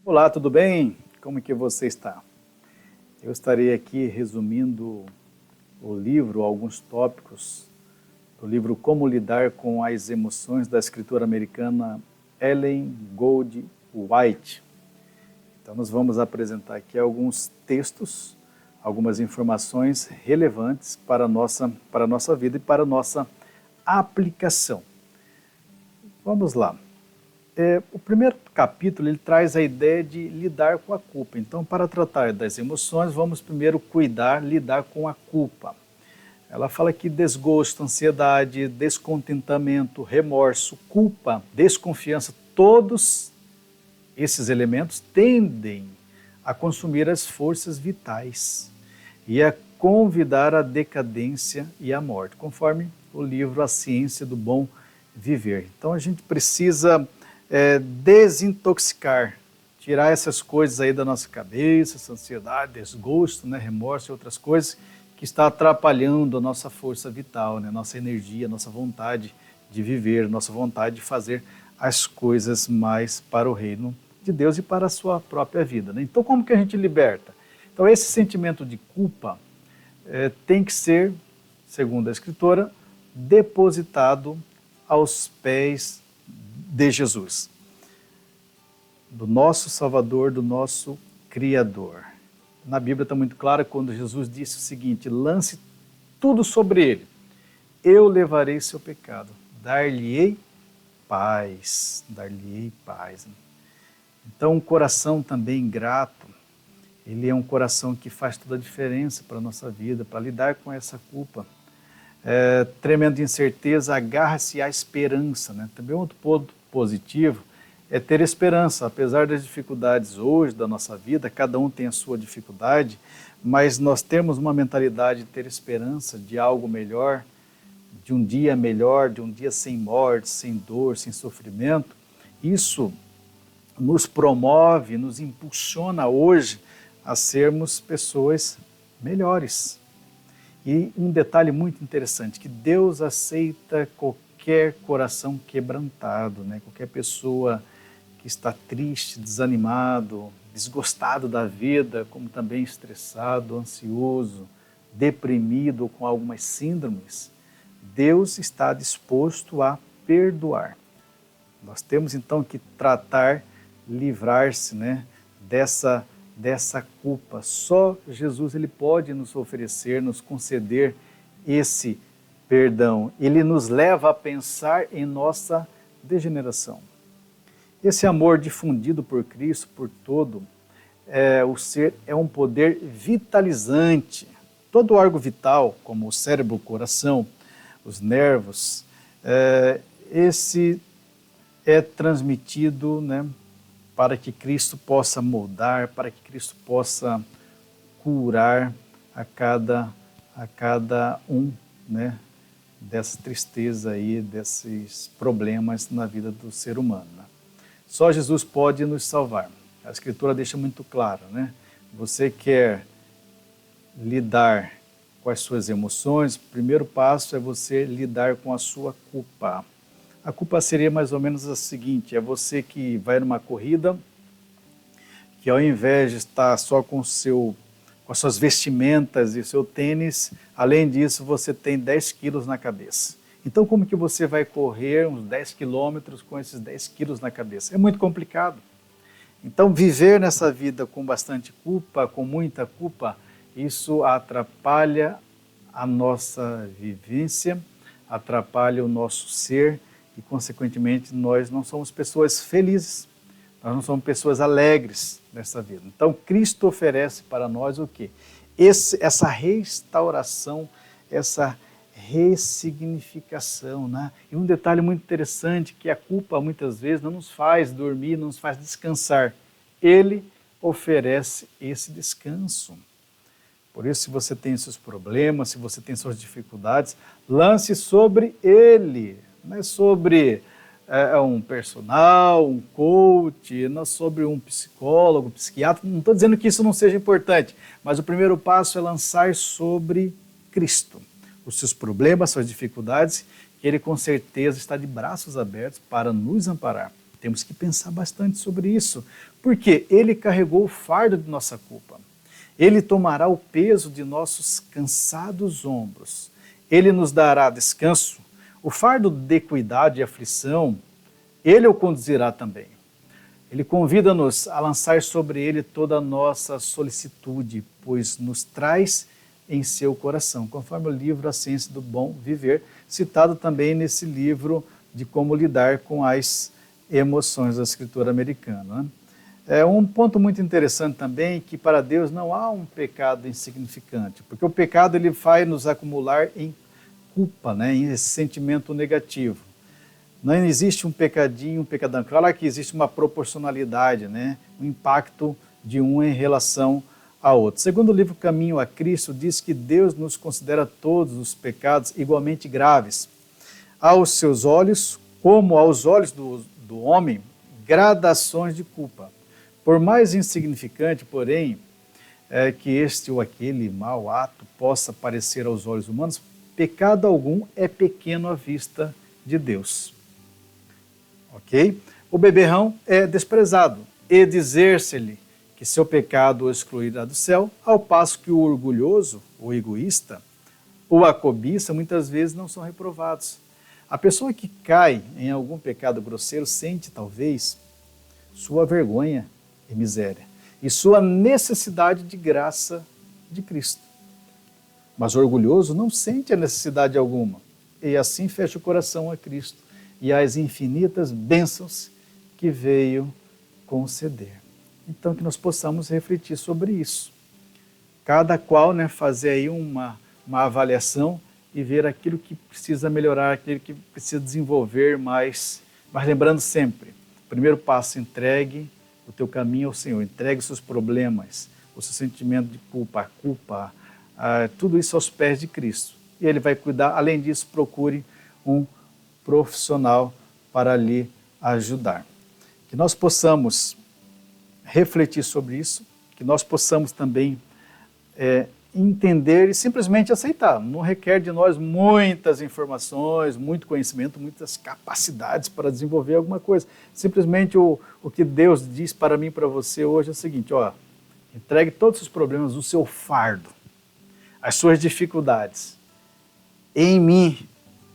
Olá, tudo bem? Como que você está? Eu estarei aqui resumindo o livro, alguns tópicos do livro Como Lidar com as Emoções, da escritora americana Ellen Gold White. Então nós vamos apresentar aqui alguns textos, algumas informações relevantes para a nossa vida e para a nossa aplicação. Vamos lá. O primeiro capítulo ele traz a ideia de lidar com a culpa. Então, para tratar das emoções, vamos primeiro lidar com a culpa. Ela fala que desgosto, ansiedade, descontentamento, remorso, culpa, desconfiança, todos esses elementos tendem a consumir as forças vitais e a convidar à decadência e à morte, conforme o livro A Ciência do Bom Viver. Então, a gente precisa desintoxicar, tirar essas coisas aí da nossa cabeça, essa ansiedade, desgosto, remorso e outras coisas que está atrapalhando a nossa força vital, nossa energia, nossa vontade de viver, nossa vontade de fazer as coisas mais para o reino de Deus e para a sua própria vida. Então, como que a gente liberta? Então, esse sentimento de culpa tem que ser, segundo a escritora, depositado aos pés de Jesus, do nosso Salvador, do nosso Criador. Na Bíblia está muito claro quando Jesus disse o seguinte: lance tudo sobre ele, eu levarei seu pecado, dar-lhe-ei paz, dar-lhe-ei paz. Então um coração também grato, ele é um coração que faz toda a diferença para a nossa vida, para lidar com essa culpa. Tremenda incerteza, agarra-se à esperança. Também outro ponto positivo é ter esperança, apesar das dificuldades hoje da nossa vida, cada um tem a sua dificuldade, mas nós temos uma mentalidade de ter esperança de algo melhor, de um dia melhor, de um dia sem morte, sem dor, sem sofrimento. Isso nos promove, nos impulsiona hoje a sermos pessoas melhores. E um detalhe muito interessante, que Deus aceita qualquer coração quebrantado, qualquer pessoa que está triste, desanimado, desgostado da vida, como também estressado, ansioso, deprimido, com algumas síndromes. Deus está disposto a perdoar. Nós temos então que tratar, livrar-se dessa culpa. Só Jesus ele pode nos oferecer, nos conceder esse perdão. Ele nos leva a pensar em nossa degeneração. Esse amor difundido por Cristo, por todo o ser, é um poder vitalizante. Todo órgão vital, como o cérebro, o coração, os nervos, esse é transmitido, para que Cristo possa moldar, para que Cristo possa curar a cada um, dessa tristeza aí, desses problemas na vida do ser humano. Só Jesus pode nos salvar. A Escritura deixa muito claro, Você quer lidar com as suas emoções, o primeiro passo é você lidar com a sua culpa. A culpa seria mais ou menos a seguinte: é você que vai numa corrida, que ao invés de estar só com as suas vestimentas e seu tênis, além disso você tem 10 quilos na cabeça. Então como que você vai correr uns 10 quilômetros com esses 10 quilos na cabeça? É muito complicado. Então viver nessa vida com bastante culpa, com muita culpa, isso atrapalha a nossa vivência, atrapalha o nosso ser, e, consequentemente, nós não somos pessoas felizes, nós não somos pessoas alegres nessa vida. Então, Cristo oferece para nós o quê? Essa restauração, essa ressignificação. E um detalhe muito interessante, que a culpa, muitas vezes, não nos faz dormir, não nos faz descansar. Ele oferece esse descanso. Por isso, se você tem seus problemas, se você tem suas dificuldades, lance sobre Ele. Não é sobre um personal, um coach, não é sobre um psicólogo, um psiquiatra. Não estou dizendo que isso não seja importante, mas o primeiro passo é lançar sobre Cristo os seus problemas, suas dificuldades, que Ele com certeza está de braços abertos para nos amparar. Temos que pensar bastante sobre isso, porque Ele carregou o fardo de nossa culpa. Ele tomará o peso de nossos cansados ombros. Ele nos dará descanso. O fardo de cuidado e aflição, Ele o conduzirá também. Ele convida-nos a lançar sobre Ele toda a nossa solicitude, pois nos traz em seu coração, conforme o livro A Ciência do Bom Viver, citado também nesse livro de como lidar com as emoções da escritura americana, né? É um ponto muito interessante também que para Deus não há um pecado insignificante, porque o pecado ele vai nos acumular em culpa, né, em esse sentimento negativo. Não existe um pecadinho, um pecadão. Claro que existe uma proporcionalidade, né, um impacto de um em relação ao outro. Segundo o livro Caminho a Cristo, diz que Deus nos considera todos os pecados igualmente graves. Aos seus olhos, como aos olhos do homem, gradações de culpa. Por mais insignificante, porém, que este ou aquele mau ato possa parecer aos olhos humanos, pecado algum é pequeno à vista de Deus. Ok? O beberrão é desprezado, e dizer-se-lhe que seu pecado o excluirá do céu, ao passo que o orgulhoso, o egoísta, ou a cobiça, muitas vezes não são reprovados. A pessoa que cai em algum pecado grosseiro sente, talvez, sua vergonha e miséria, e sua necessidade de graça de Cristo. Mas o orgulhoso não sente a necessidade alguma, e assim fecha o coração a Cristo e às infinitas bênçãos que veio conceder. Então que nós possamos refletir sobre isso. Cada qual, né, fazer aí uma avaliação e ver aquilo que precisa melhorar, aquilo que precisa desenvolver mais. Mas lembrando sempre, o primeiro passo, entregue o teu caminho ao Senhor, entregue os seus problemas, o seu sentimento de culpa, tudo isso aos pés de Cristo. E Ele vai cuidar. Além disso, procure um profissional para lhe ajudar. Que nós possamos refletir sobre isso, que nós possamos também entender e simplesmente aceitar. Não requer de nós muitas informações, muito conhecimento, muitas capacidades para desenvolver alguma coisa. Simplesmente o que Deus diz para mim e para você hoje é o seguinte, entregue todos os problemas, o seu fardo, as suas dificuldades em mim,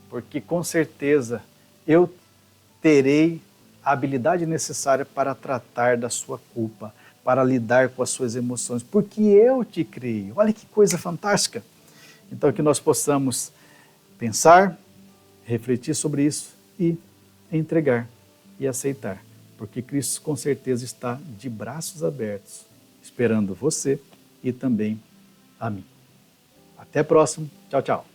porque com certeza eu terei a habilidade necessária para tratar da sua culpa, para lidar com as suas emoções, porque eu te criei. Olha que coisa fantástica! Então que nós possamos pensar, refletir sobre isso e entregar e aceitar, porque Cristo com certeza está de braços abertos, esperando você e também a mim. Até próximo. Tchau, tchau.